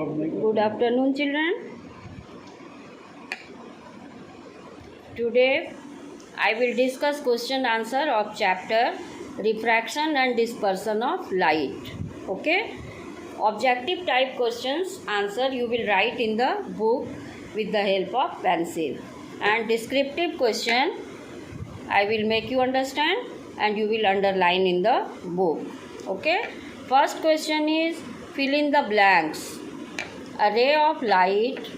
Good afternoon, children. Today I will discuss question answer of chapter refraction and dispersion of light. Okay? Objective type questions answer you will write in the book with the help of pencil, and descriptive question I will make you understand and you will underline in the book. Okay? First question is fill in the blanks. A ray of light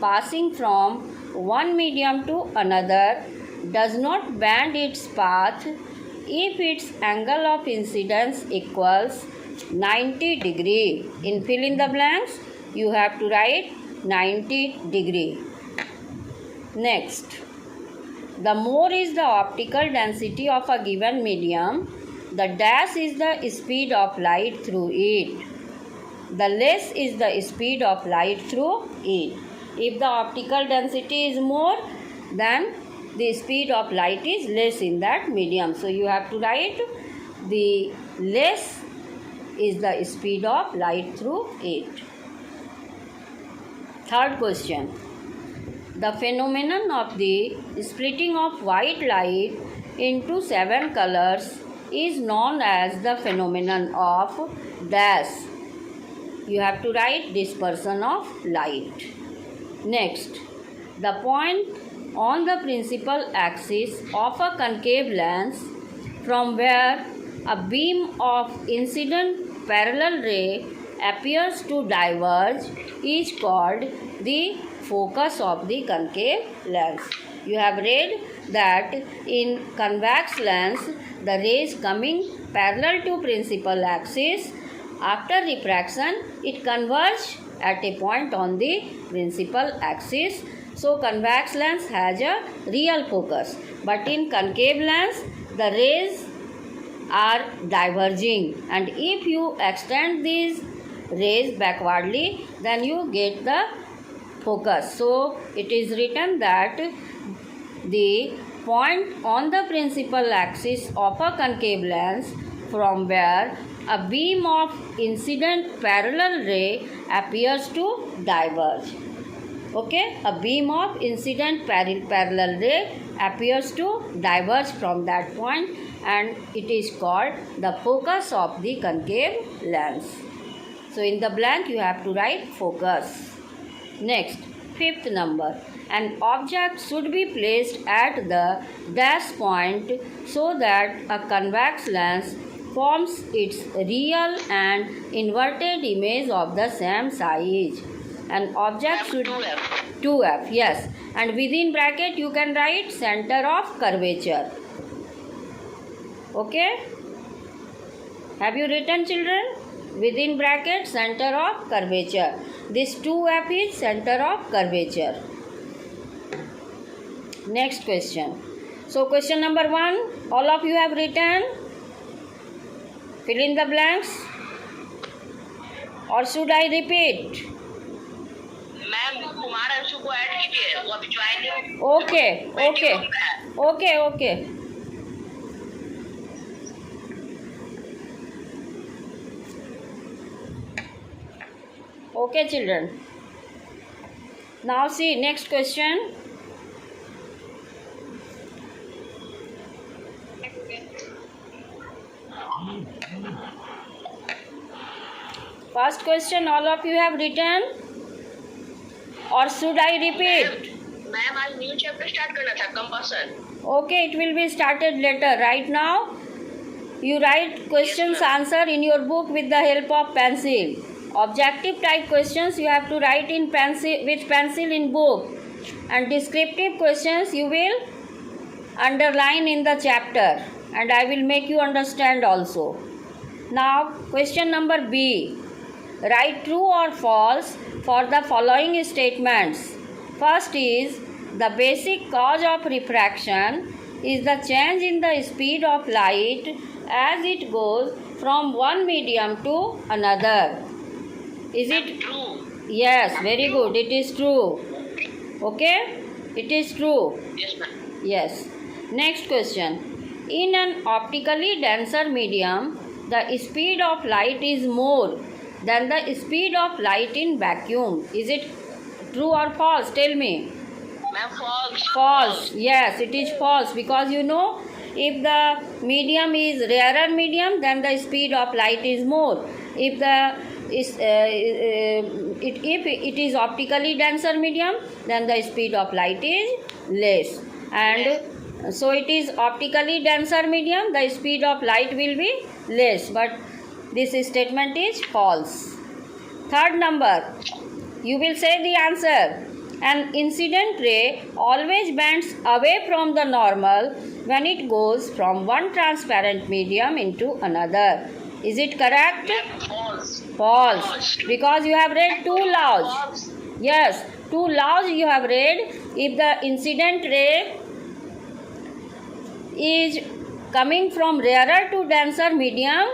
passing from one medium to another does not bend its path if its angle of incidence equals 90 degree. In fill in the blanks, you have to write 90 degree. Next, the more is the optical density of a given medium, the dash is the speed of light through it. The less is the speed of light through it. If the optical density is more, then the speed of light is less in that medium. So you have to write the less is the speed of light through it. Third question. The phenomenon of the splitting of white light into 7 colors is known as the phenomenon of dash. You have to write dispersion of light. Next, the point on the principal axis of a concave lens from where a beam of incident parallel ray appears to diverge is called the focus of the concave lens. You have read that in convex lens, the rays coming parallel to principal axis, after refraction, it converges at a point on the principal axis. So, convex lens has a real focus. But in concave lens, the rays are diverging. And if you extend these rays backwardly, then you get the focus. So, it is written that the point on the principal axis of a concave lens from where a beam of incident parallel ray appears to diverge. Okay, a beam of incident parallel ray appears to diverge from that point, and it is called the focus of the concave lens. So in the blank you have to write focus. Next, fifth number. An object should be placed at the dash point so that a convex lens forms its real and inverted image of the same size. An object should 2f, yes, and within bracket you can write center of curvature. Okay, have you written, children? Within bracket center of curvature. This 2f is center of curvature. Next question. So question number 1, all of you have written. Fill in the blanks, or should I repeat? Ma'am Kumar Anshu को add कीजिए, वो अभी join नहीं। Okay. Okay, children. Now see next question. First question all of you have written, or should I repeat? Ma'am आज new chapter start करना था, compulsion. Okay, it will be started later. Right now, you write questions answer in your book with the help of pencil. Objective type questions you have to write in pencil with pencil in book, and descriptive questions you will underline in the chapter, and I will make you understand also. Now, question number B. Write true or false for the following statements. First is, the basic cause of refraction is the change in the speed of light as it goes from one medium to another. Is it true? Yes, very good. It is true. Okay? It is true. Yes, ma'am. Yes. Next question. In an optically denser medium, the speed of light is more than the speed of light in vacuum. Is it true or false? Tell me. Ma'am, false. False. Yes, it is false, because you know, if the medium is rarer medium, then the speed of light is more. If it is optically denser medium, then the speed of light is less. And so it is optically denser medium, the speed of light will be less. But this statement is false. Third number, you will say the answer. An incident ray always bends away from the normal when it goes from one transparent medium into another. Is it correct? Ma'am, false. False. Because you have read two laws. False. Yes, two laws you have read. If the incident ray is coming from rarer to denser medium,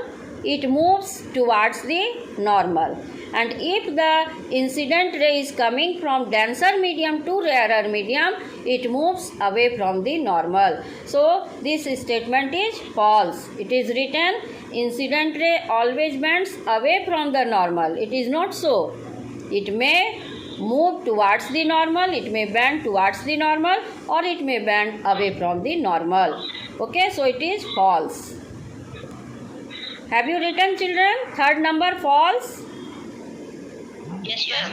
it moves towards the normal. And if the incident ray is coming from denser medium to rarer medium, it moves away from the normal. So this statement is false. It is written, incident ray always bends away from the normal. It is not so. It may move towards the normal, it may bend towards the normal, or it may bend away from the normal. Okay, so it is false. Have you written, children? Third number, false. Yes, ma'am.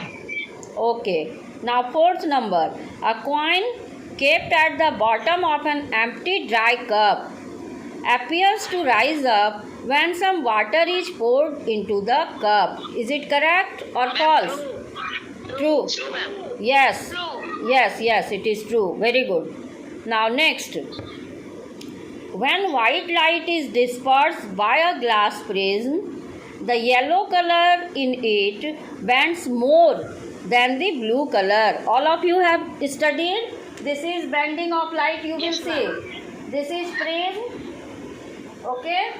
Okay. Now fourth number. A coin kept at the bottom of an empty dry cup appears to rise up when some water is poured into the cup. Is it correct or false? True. True, ma'am. Yes. True. Yes, it is true. Very good. Now next. When white light is dispersed by a glass prism, the yellow color in it bends more than the blue color. All of you have studied. This is bending of light, you will Yes, see. ma'am. This is prism. Okay.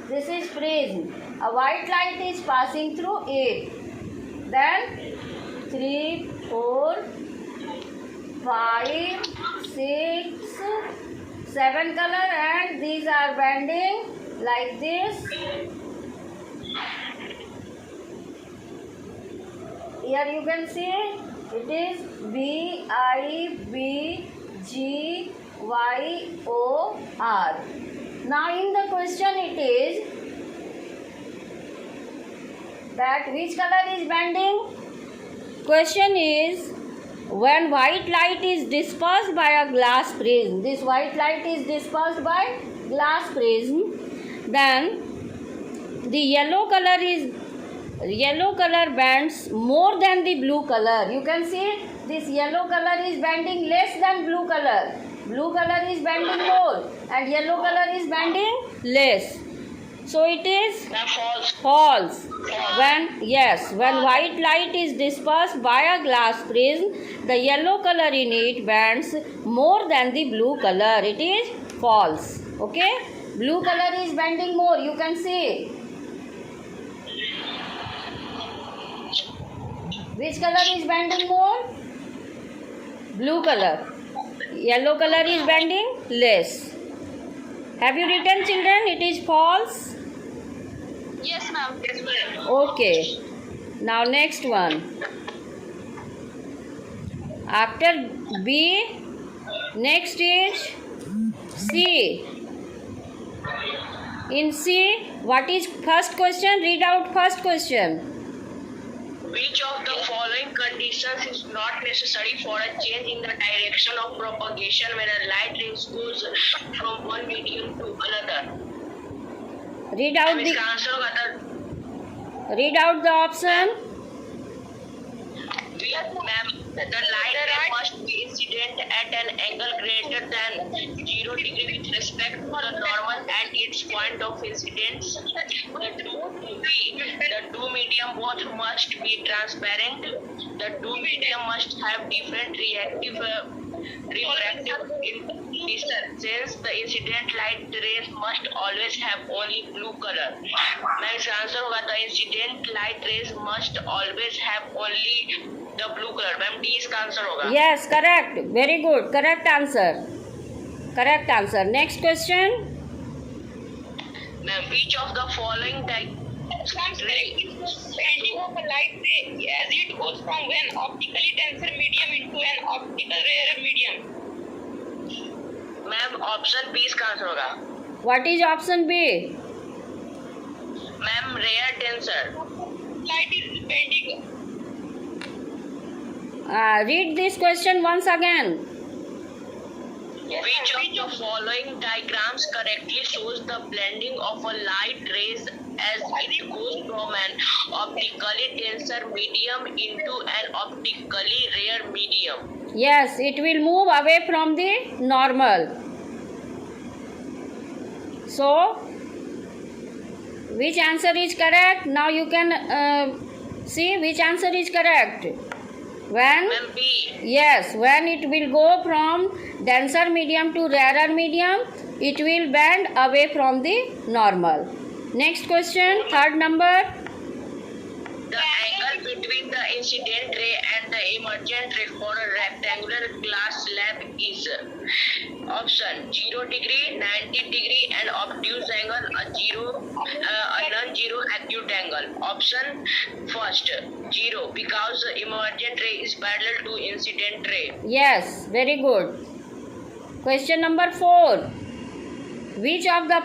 This is prism. A white light is passing through it. Then 3, 4, 5, 6, 7 color, and these are bending like this. Here you can see it is B, I, B, G, Y, O, R. Now in the question it is that which color is bending? Question is, when white light is dispersed by a glass prism, this white light is dispersed by glass prism, then the yellow color bends more than the blue color. You can see this yellow color is bending less than blue color. Blue color is bending more and yellow color is bending less. So it is Ma'am, false. false. When white light is dispersed by a glass prism, the yellow color in it bends more than the blue color. It is false. Okay? Blue color is bending more. You can see. Which color is bending more? Blue color. Yellow color is bending less. Have you written, children? It is false. Yes, ma'am. Yes, ma'am. Okay. Now next one. After B, next is C. In C, what is first question? Read out first question. Which of the following conditions is not necessary for a change in the direction of propagation when a light ray goes from one medium to another? Read out Ma'am, the इसका answer होगा था read out the option. Ma'am, the light ray must be incident at an angle greater than 0 degree with respect to the normal and its point of incidence. The two medium both must be transparent. The two medium must have different refractive indices. The incident light rays must always have only blue color. मैं इसका answer होगा the incident light rays must always have only the blue color. Ma'am D इसका answer होगा. Yes, correct. Very good. Correct answer. Correct answer. Next question. Ma'am, which of the following Comes directly from the bending of a light ray as it goes from an optically denser medium into an optical rarer medium. Ma'am option B इसका answer होगा. What is option B? Ma'am rare denser. Light is bending. Read this question once again. Which of the following diagrams correctly shows the blending of a light rays as it goes from an optically denser medium into an optically rare medium? Yes, it will move away from the normal. So, which answer is correct? Now you can see which answer is correct. When? Ma'am B. Yes, when it will go from denser medium to rarer medium, it will bend away from the normal. Next question, third number. The angle between the incident ray and the emergent ray for a rectangular glass slab is option 0 degree, 90 degree, and obtuse angle, a non-zero acute angle. Option first 0 because the emergent ray is parallel to incident ray. Yes, very good. Question number 4. Which of the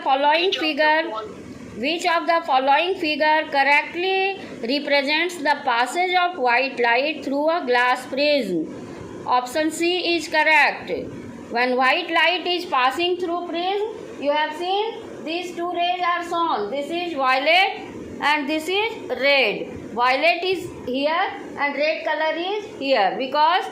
following figure correctly represents the passage of white light through a glass prism? Option C is correct. When white light is passing through prism, you have seen these two rays are shown. This is violet and this is red. Violet is here and red color is here because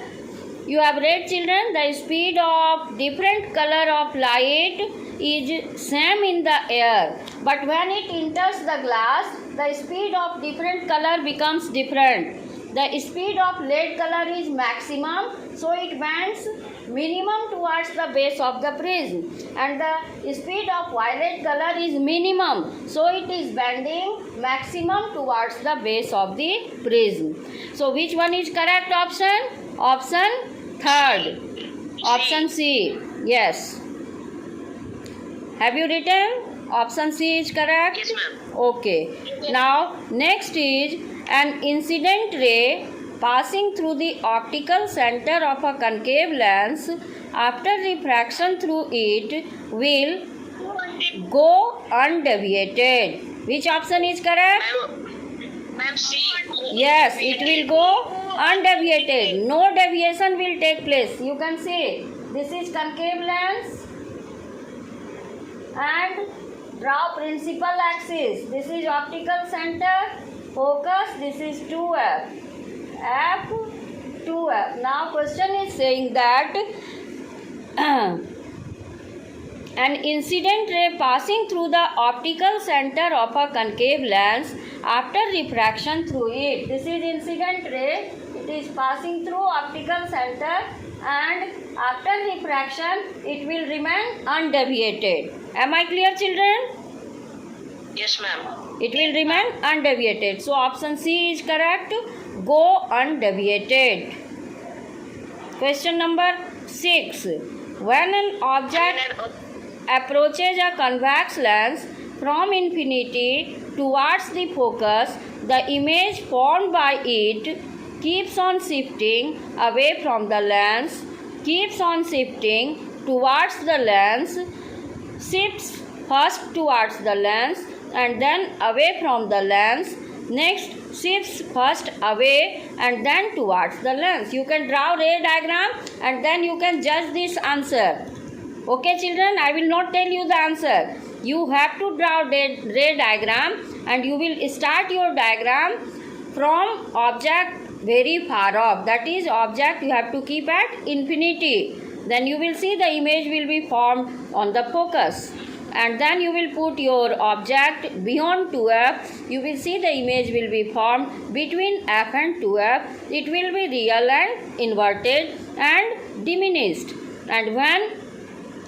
you have read, children, the speed of different color of light is same in the air, but when it enters the glass, the speed of different color becomes different. The speed of red color is maximum, so it bends minimum towards the base of the prism, and the speed of violet color is minimum, so it is bending maximum towards the base of the prism. So which one is correct option? Option third. Option C. Yes. Have you written? Option C is correct? Yes, ma'am. Okay. Now, next is an incident ray passing through the optical center of a concave lens. After refraction through it will go undeviated. Which option is correct? Ma'am C. Yes, it will go undeviated. No deviation will take place. You can see this is concave lens and draw principal axis. This is optical center, focus, this is 2F. F, 2F. Now question is saying that an incident ray passing through the optical center of a concave lens after refraction through it. This is incident ray. It is passing through optical center and after refraction it will remain undeviated. Am I clear, children? Yes, ma'am. It will remain undeviated. So option C is correct. Go undeviated. Question number 6. When an object approaches a convex lens from infinity towards the focus, the image formed by it keeps on shifting away from the lens, keeps on shifting towards the lens, shifts first towards the lens and then away from the lens, next shifts first away and then towards the lens. You can draw ray diagram and then you can judge this answer. Okay, children, I will not tell you the answer. You have to draw ray diagram and you will start your diagram from object very far off. That is, object you have to keep at infinity. Then you will see the image will be formed on the focus. And then you will put your object beyond 2F. You will see the image will be formed between F and 2F. It will be real and inverted and diminished. And when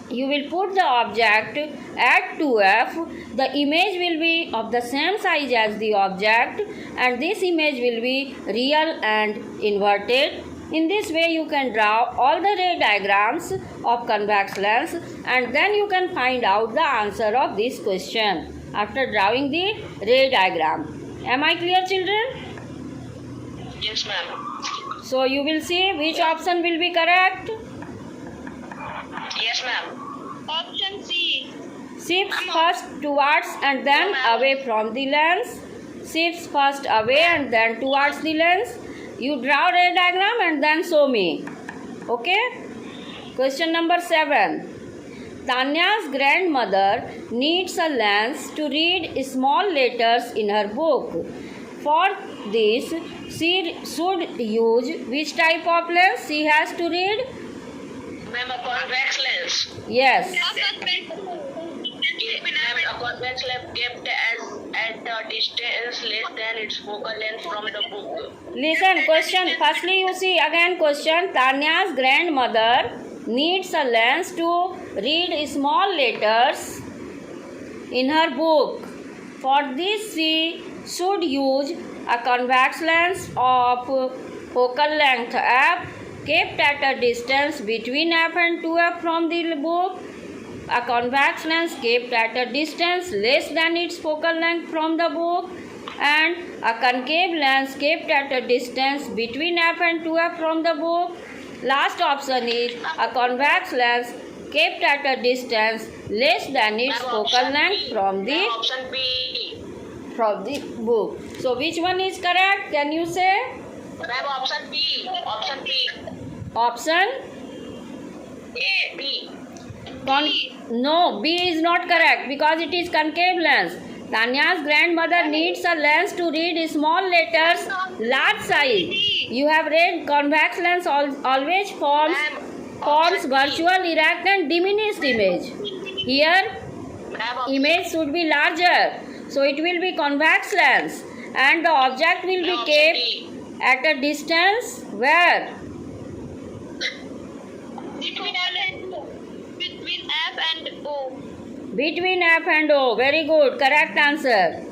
you will put the object at 2F, the image will be of the same size as the object and this image will be real and inverted. In this way you can draw all the ray diagrams of convex lens and then you can find out the answer of this question. after drawing the ray diagram. Am I clear, children? Yes, ma'am. So you will see which option will be correct. Yes, ma'am. Option C. Shifts first towards and then away from the lens. Shifts first away and then towards the lens. You draw ray diagram and then show me. Okay? Question number 7. Tanya's grandmother needs a lens to read small letters in her book. For this, she should use which type of lens she has to read? Ma'am, a convex lens. Yes. Ma'am, a convex lens kept at a distance less than its focal length from the book. Listen, question. Firstly, you see again question. Tanya's grandmother needs a lens to read small letters in her book. For this, she should use a convex lens of focal length f kept at a distance between f and 2f from the book. A convex lens kept at a distance less than its focal length from the book, and a concave lens kept at a distance between f and 2f from the book. Last option is a convex lens kept at a distance less than its Ma'am, focal option length B. from Ma'am, the option B. book. So which one is correct? Can you say? Ma'am, option B. Option B. Option? A. B. No, B is not correct because it is concave lens. Tanya's grandmother needs a lens to read small letters large size. You have read convex lens always forms virtual, erect and diminished image. Here Ma'am, image should be larger, so it will be convex lens, and the object will be option kept D. at a distance where? Between F and O. Between F and O. Very good. Correct answer.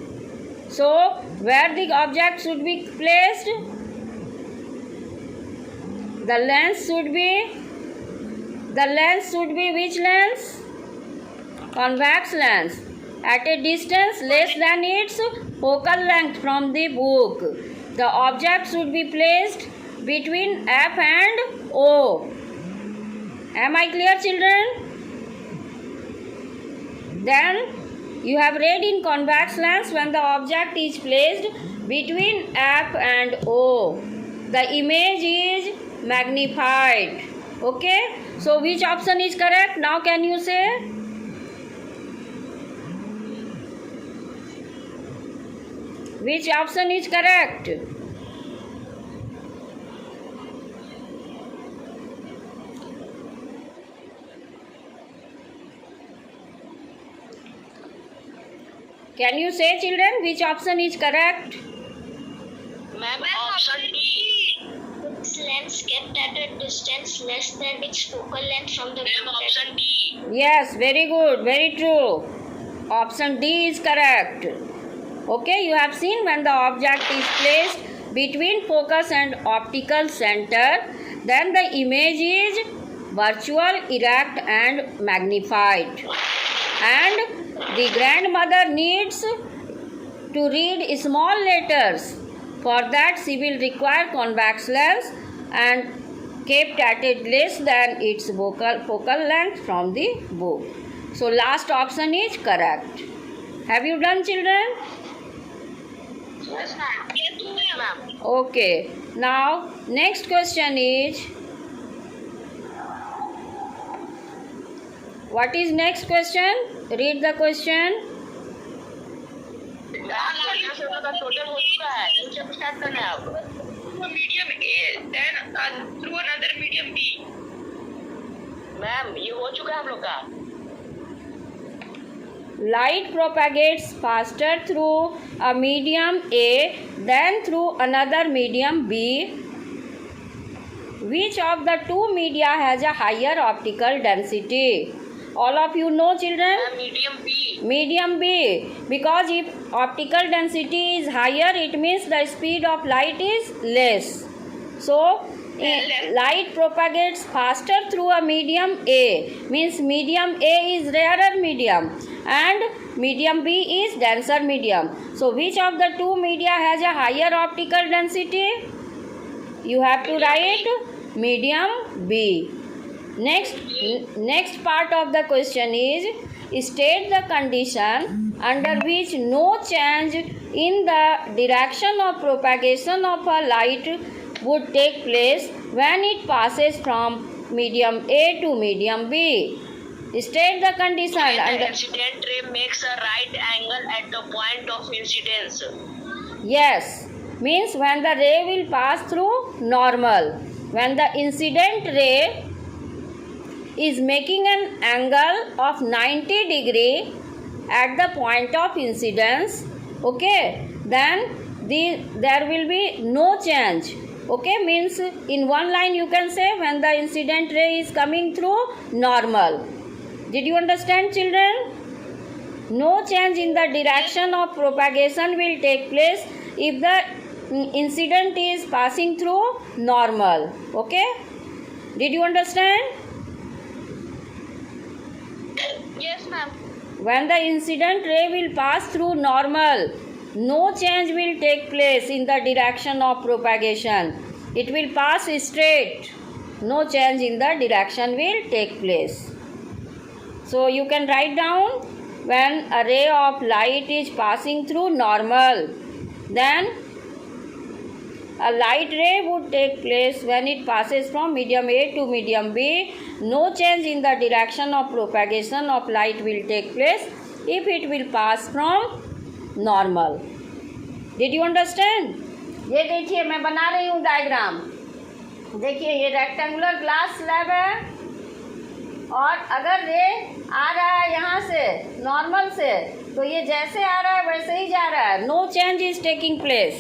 So, where the object should be placed? The lens should be which lens? Convex lens. At a distance less than its focal length from the book. The object should be placed between F and O. Am I clear, children? Then you have read in convex lens when the object is placed between F and O, the image is magnified. Okay? So which option is correct? Now can you say? Which option is correct? Can you say, children, which option is correct? Ma'am, option D. Its lens kept at a distance less than its focal length from the Ma'am, option D. Yes, very good, very true. Option D is correct. Okay, you have seen when the object is placed between focus and optical center, then the image is virtual, erect and magnified. And the grandmother needs to read small letters. For that, she will require convex lens and kept at it less than its focal length from the book. So, last option is correct. Have you done, children? Yes, ma'am. Yes, ma'am. Okay. Now, next question is, what is next question? Read the question. Total हो चुका है, इनसे start करना है अब. medium A, then through another medium B. Ma'am, ये हो चुका है हम लोग का. Light propagates faster through a medium A than through another medium B. Which of the two media has a higher optical density? All of you know, children? Medium B. Medium B. Because if optical density is higher, it means the speed of light is less. So, light propagates faster through a medium A, means medium A is rarer medium and medium B is denser medium. So which of the two media has a higher optical density? You have to write medium B. Next part of the question is state the condition under which no change in the direction of propagation of a light would take place when it passes from medium A to medium B. State the condition. When the incident ray makes a right angle at the point of incidence. Yes, means when the ray will pass through normal. When the incident ray is making an angle of 90 degree at the point of incidence, okay, then there will be no change. Okay, means in one line you can say when the incident ray is coming through normal. Did you understand, children? No change in the direction of propagation will take place if the incident is passing through normal. Okay, did you understand? Yes, ma'am. When the incident ray will pass through normal, no change will take place in the direction of propagation. It will pass straight. No change in the direction will take place. So you can write down when a ray of light is passing through normal, then a light ray would take place when it passes from medium A to medium B. No change in the direction of propagation of light will take place if it will pass from normal. Did you understand? ये देखिए मैं बना रही हूँ diagram. देखिए ये rectangular glass slab है और अगर रे आ रहा है यहाँ से नॉर्मल से तो ये जैसे आ रहा है वैसे ही जा रहा है. No change is taking place.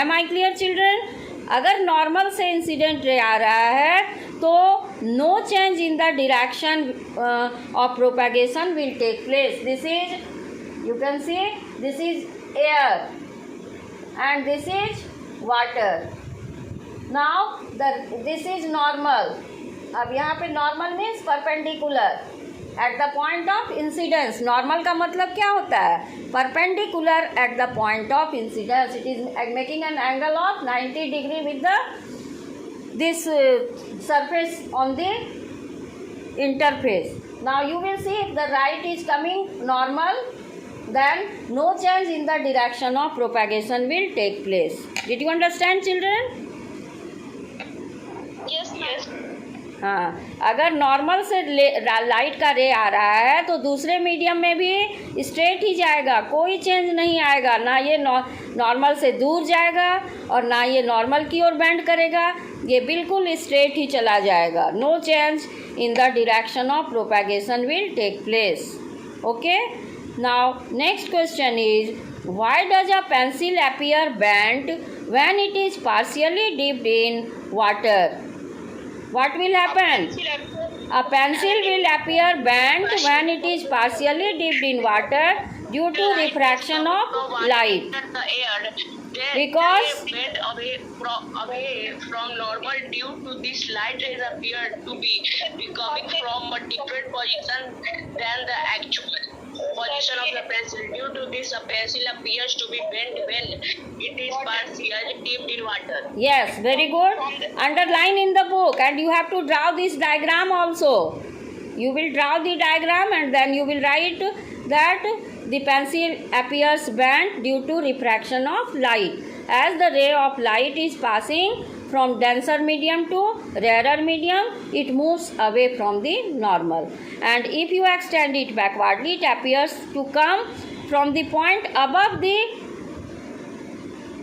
Am I clear children? अगर नॉर्मल से इंसिडेंट रे आ रहा है तो no change in the direction of propagation will take place. This is, you can see, this is air and this is water. Now this is normal. अब यहाँ पे normal means perpendicular at the point of incidence. Normal का मतलब क्या होता है? Perpendicular at the point of incidence. It is making an angle of 90 degree with this surface on the interface. Now you will see if the light is coming normal, then no change in the direction of propagation will take place. Did you understand, children? Yes, yes. हाँ, अगर normal से light का रे आ रहा है तो दूसरे मीडियम में भी स्ट्रेट ही जाएगा, कोई चेंज नहीं आएगा. ना ये नॉर्मल से दूर जाएगा और ना ये नॉर्मल की ओर बेंड करेगा. ये बिल्कुल स्ट्रेट ही चला जाएगा. No change in the direction of propagation will take place. Okay. Now next question is, why does a pencil appear bent when it is partially dipped in water? What will happen? A pencil will appear bent when it is partially dipped in water due to refraction of light. Because bent away from normal due to this light rays appear to be coming from a different position than the actual position of the pencil. Due to this, a pencil appears to be bent when it is partially dipped in water. Yes, very good. Underline in the book and you have to draw this diagram also. You will draw the diagram and then you will write that the pencil appears bent due to refraction of light. As the ray of light is passing from denser medium to rarer medium, it moves away from the normal. And if you extend it backwardly, it appears to come from the point above the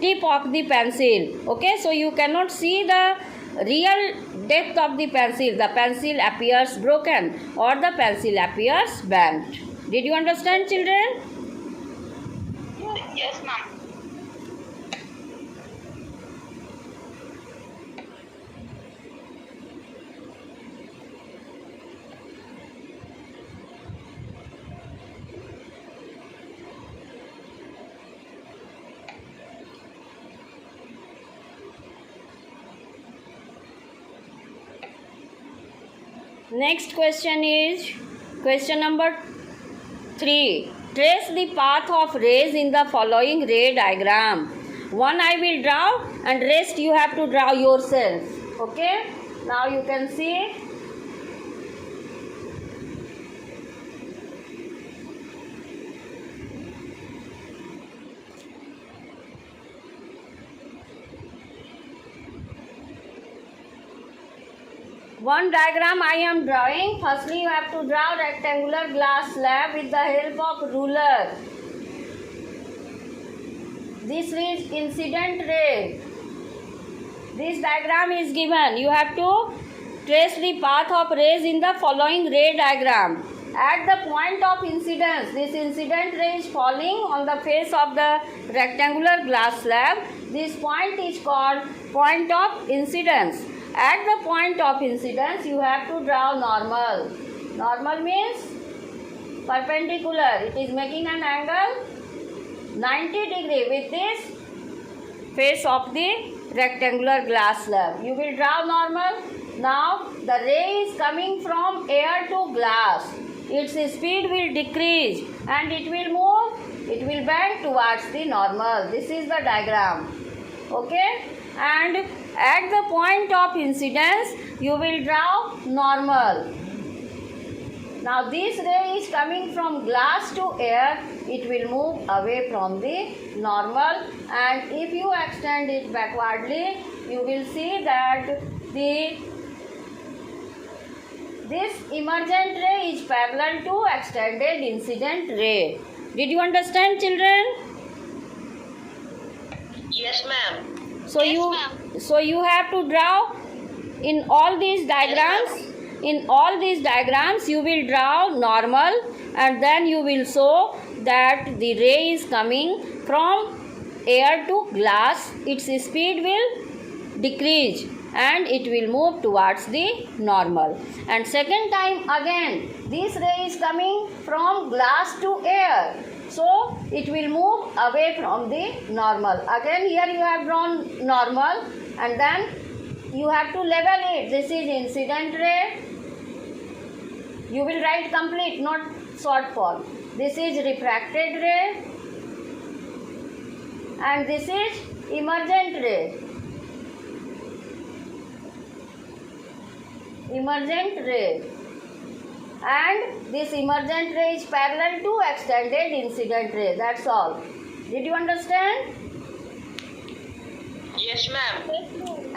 tip of the pencil. Okay, so you cannot see the real depth of the pencil. The pencil appears broken or the pencil appears bent. Did you understand, children? Yes, ma'am. Next question is question number 3. Trace the path of rays in the following ray diagram. One I will draw and rest you have to draw yourself. Okay? Now you can see. One diagram I am drawing. Firstly, you have to draw rectangular glass slab with the help of ruler. This is incident ray. This diagram is given. You have to trace the path of rays in the following ray diagram. At the point of incidence, this incident ray is falling on the face of the rectangular glass slab. This point is called point of incidence. At the point of incidence, you have to draw normal. Normal means perpendicular. It is making an angle 90 degree with this face of the rectangular glass slab. You will draw normal. Now the ray is coming from air to glass. Its speed will decrease and it will move. It will bend towards the normal. This is the diagram. Okay? And at the point of incidence, you will draw normal. Now this ray is coming from glass to air. It will move away from the normal, and if you extend it backwardly, you will see that this emergent ray is parallel to extended incident ray. Did you understand, children? Yes, ma'am. So you have to draw in all these diagrams. In all these diagrams, you will draw normal, and then you will show that the ray is coming from air to glass. Its speed will decrease and it will move towards the normal. And second time again, this ray is coming from glass to air. So it will move away from the normal. Again here you have drawn normal, and then you have to level it. This is incident ray. You will write complete, not short form. This is refracted ray, and this is emergent ray. Emergent ray. And this emergent ray is parallel to extended incident ray. That's all. Did you understand? Yes, ma'am.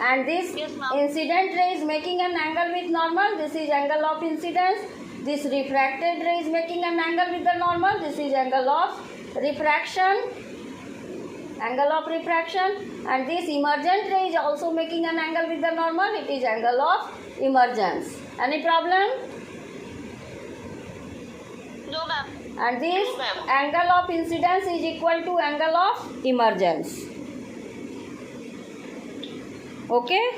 And this incident ray is making an angle with normal. This is angle of incidence. This refracted ray is making an angle with the normal. This is angle of refraction. Angle of refraction. And this emergent ray is also making an angle with the normal. It is angle of emergence. Any problem? No, ma'am. And this angle of incidence is equal to angle of emergence. Okay?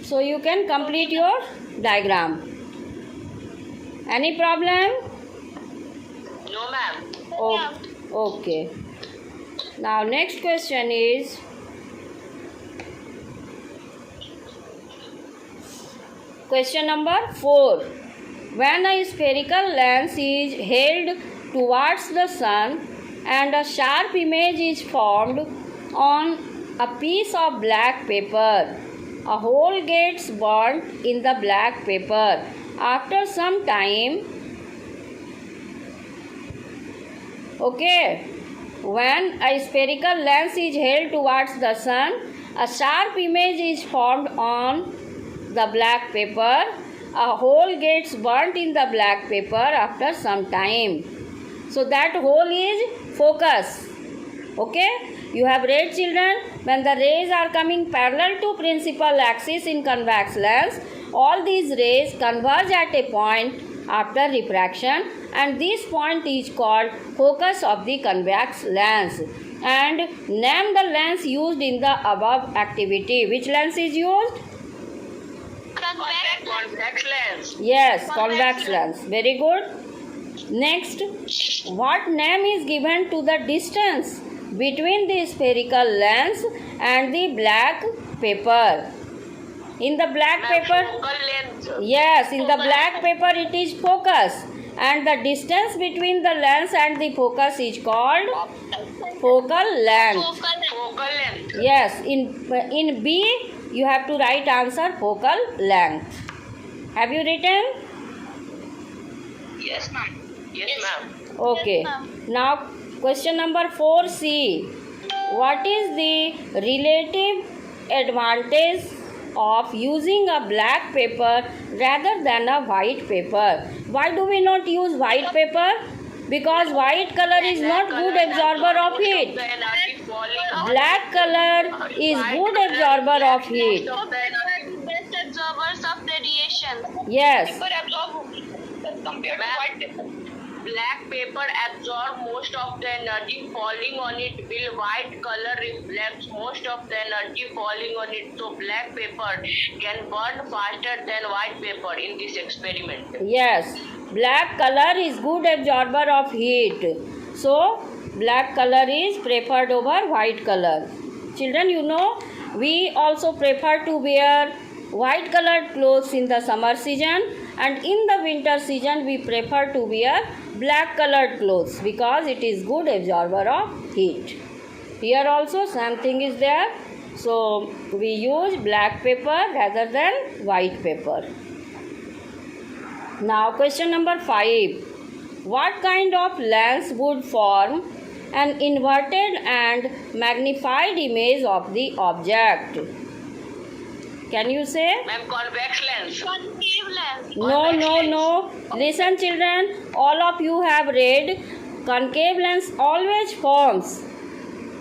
So you can complete your diagram. Any problem? No, ma'am. Oh, okay. Now next question is question number 4. When a spherical lens is held towards the sun and a sharp image is formed on a piece of black paper, a hole gets burnt in the black paper. After some time, okay, when a spherical lens is held towards the sun, a sharp image is formed on the black paper. A hole gets burnt in the black paper after some time. So that hole is focus. Okay? You have read, children, when the rays are coming parallel to principal axis in convex lens, all these rays converge at a point after refraction, and this point is called focus of the convex lens. And name the lens used in the above activity. Which lens is used? Convex lens. Yes, convex lens. Very good. Next, what name is given to the distance between the spherical lens and the black paper? In the black Ma'am, paper, focal length. yes, in the black paper it is focus, and the distance between the lens and the focus is called focal length. Focal length. Yes, in B you have to write answer focal length. Have you written? Yes, ma'am. Yes, ma'am. Okay. Now question number 4C. What is the relative advantage of using a black paper rather than a white paper? Why do we not use white paper? Because white color is not good absorber of heat. The energy falling out. Black color is good absorber of heat. Best absorbers of radiation. Yes. Paper absorb compared to white paper. Black paper absorb most of the energy falling on it, while white color reflects most of the energy falling on it. So black paper can burn faster than white paper in this experiment. Yes. Black color is good absorber of heat. So black color is preferred over white color. Children, you know, we also prefer to wear white colored clothes in the summer season, and in the winter season we prefer to wear black colored clothes because it is good absorber of heat. Here also same thing is there. So we use black paper rather than white paper. Now question number 5. What kind of lens would form an inverted and magnified image of the object? Can you say? Ma'am, convex lens. Concave lens. No. Listen children, all of you have read concave lens always forms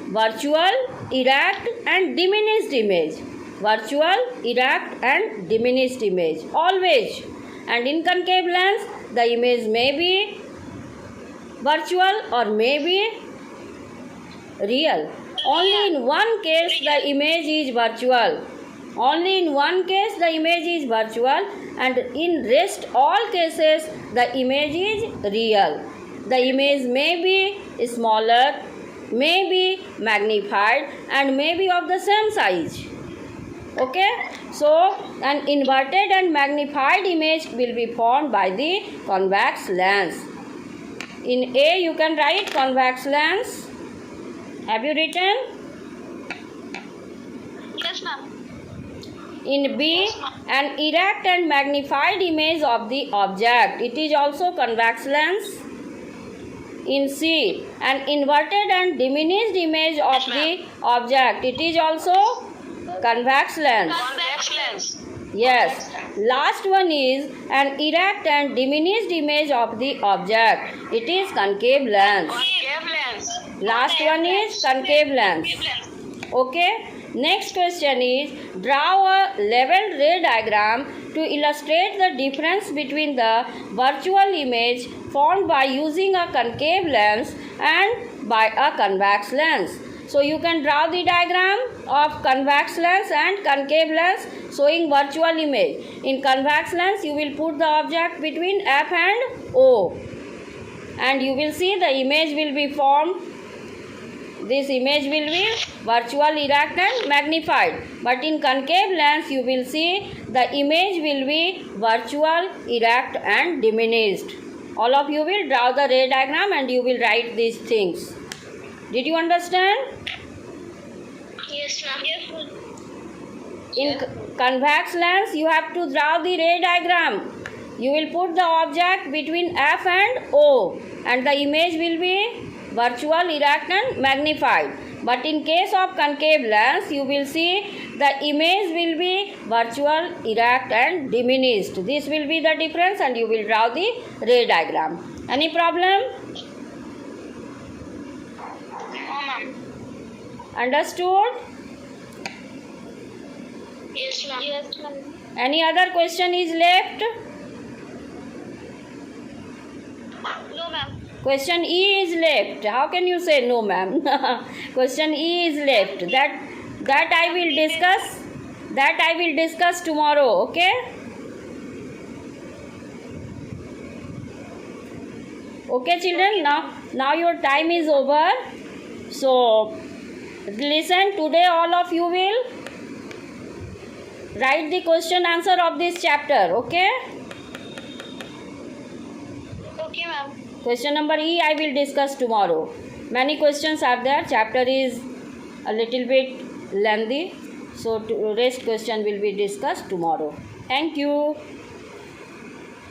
virtual, erect and diminished image. Virtual, erect and diminished image. Always. And in concave lens, the image may be virtual or may be real. Only in one case the image is virtual. Only in one case the image is virtual, and in rest all cases the image is real. The image may be smaller, may be magnified and may be of the same size. Okay, so an inverted and magnified image will be formed by the convex lens. In A you can write convex lens. Have you written? Yes, ma'am. In B, an erect and magnified image of the object. It is also convex lens. In C, an inverted and diminished image of the object. It is also convex lens. Convex lens. Yes. Last one is an erect and diminished image of the object. It is concave lens. Concave lens. Last one is concave lens. Okay. Next question is, draw a level ray diagram to illustrate the difference between the virtual image formed by using a concave lens and by a convex lens. So you can draw the diagram of convex lens and concave lens showing virtual image. In convex lens you will put the object between F and O, and you will see the image will be formed. This image will be virtual, erect and magnified. But in concave lens you will see the image will be virtual, erect and diminished. All of you will draw the ray diagram and you will write these things. Did you understand? Yes, ma'am. Yes, ma'am. In convex lens you have to draw the ray diagram. You will put the object between F and O, and the image will be virtual, erect and magnified. But in case of concave lens you will see the image will be virtual, erect and diminished. This will be the difference, and you will draw the ray diagram. Any problem? No, ma'am. Understood? Yes, ma'am. Yes, ma'am. Any other question is left? No, ma'am. Question E is left. How can you say no, ma'am? Question E is left. That I will discuss. That I will discuss tomorrow. Okay? Okay, children. Now your time is over. So listen. Today all of you will Write the question answer of this chapter. Okay. Okay, ma'am. Question number E I will discuss tomorrow. Many questions are there. Chapter is a little bit lengthy. So rest question will be discussed tomorrow. Thank you.